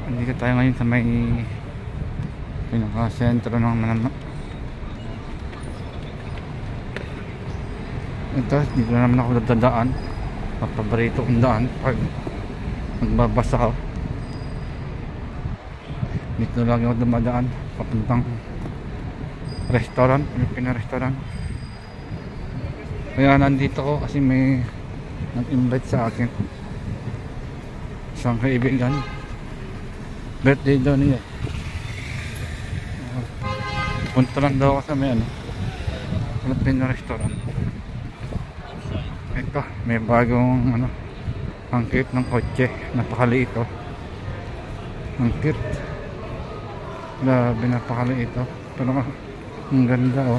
Andito tayo ngayon sa may pinaka-sentro ng Manama. Ito, dito na naman ako dadaan. Paborito kong daan pag magbabasa ako. Dito lagi ako dumadaan papuntang restaurant, Filipino restaurant. Kaya nandito ko kasi may nag-invite sa akin isang kaibigan, birthday daw niya. Punta lang daw ako sa may Filipino restaurant. Ito, may bagong ang cute ng kotse, napakaliit ito. Ang cute, grabe, napakaliit ito, pero ang ganda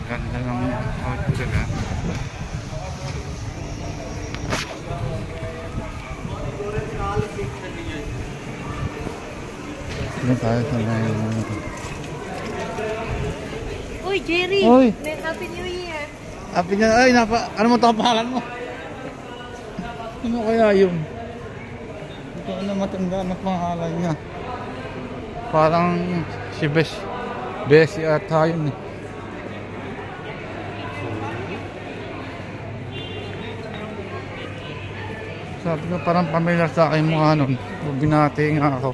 ang ganda ng kotse na. Ano tayo sa may Uy, Jerry! Uy! Happy New Year! Happy New Year! Ay, ano mo ito ang pangalan mo? Ano kaya yun? Ito na matanda na pangalan niya. Parang si Bessie ata yun eh. Sabi ko parang familiar sa akin mukha nun. Binati nga ako.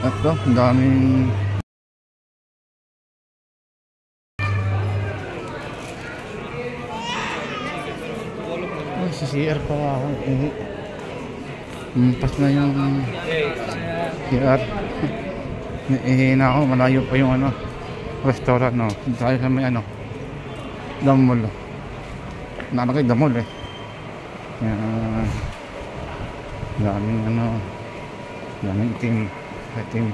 At ito, ang daming si CR pa ako. Pas na yung CR. Nahihina ako, malayo pa yung restaurant tayo sa may Damol. Nakalagay Damol eh. Yan. Daming daming itim.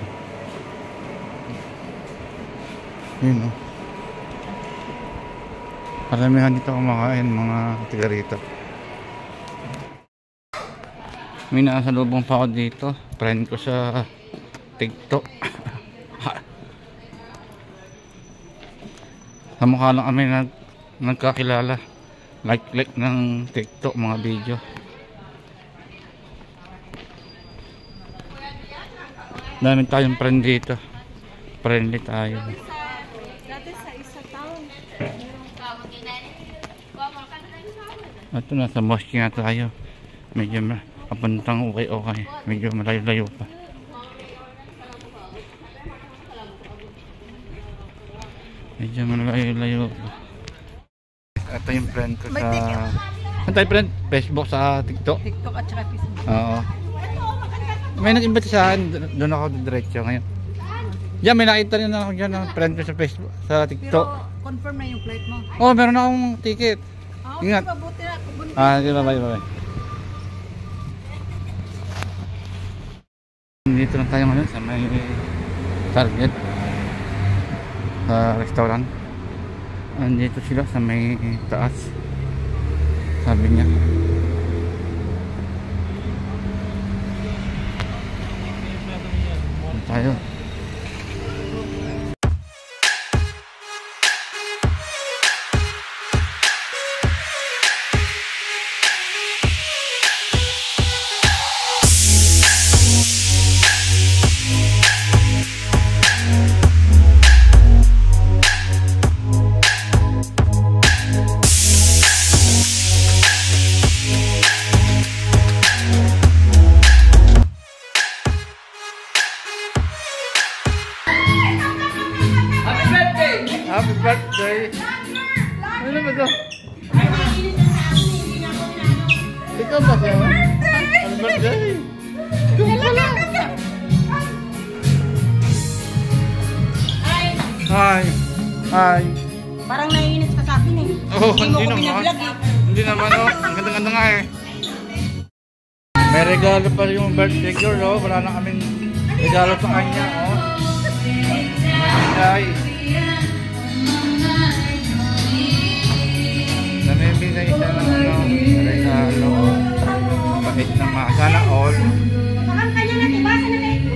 Yun Paramihan dito kumakain mga tiga rito. May nakasalubong pa ako dito. Friend ko sa TikTok. Sa mukha lang kami nagkakilala. Like ng TikTok mga video. Dami tayong friend dito. Friendly tayo. Dati sa isa taon. Ito nasa mosque nga tayo. Medyo papuntang okay. Medyo malayo-layo pa. Medyo malayo-layo pa. Ito yung friend ko sa... Ano tayo friend? Facebook sa TikTok? TikTok at saka Facebook. Oo. May nag-invite sa akin, doon ako diretso ngayon. Diyan, may nakita rin ako dyan ng friend ko sa Facebook, sa TikTok. Pero confirm na yung flight mo? Oh, meron akong ticket. Ingat. Mabuti na. Sige, bye. Dito lang tayo ngayon sa may Target. Sa restaurant. Andito sila sa may taas. Sabi niya. Tayo. Happy birthday! Ano ba ito? Ikaw ba siya? Happy birthday! Ikaw pala! Hi! Parang naiinit ka sa akin eh. Oh, hindi naman. Hindi naman ang ganda-ganda nga eh. May regalo pa yung birthday girl Wala na kaming regalo sa kanya May namimigay siya ng regalo. Bakit naman? Sana all. Parang kanya na tibasa na kayo.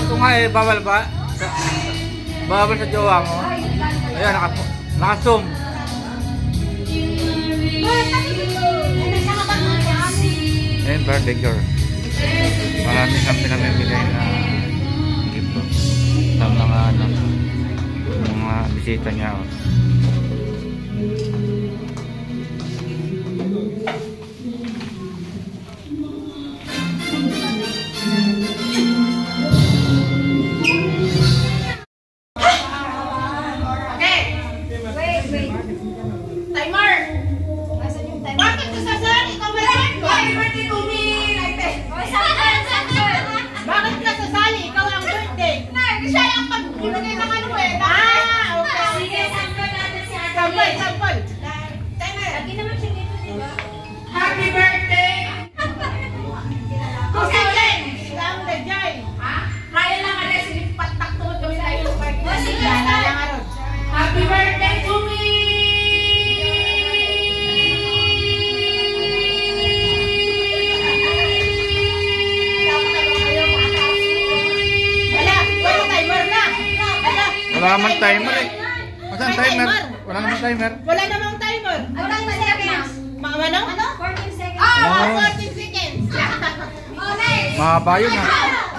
ito nga eh, bawal ba? Bawal sa jowa mo. Ayan, naka-zoom. Ayan, birthday girl. Marami kang pinamimigay na gift sa mga bisita niya. Happy birthday! Kaya lang ala silipat takot kami sa iyo. Happy birthday to me! Wala timer na. Wala naman timer eh. Asan timer? Wala naman timer. Wala namang timer. Ano? 14 seconds. Ah, Oh. 14 seconds. Oh, nice. Mahaba yun ha.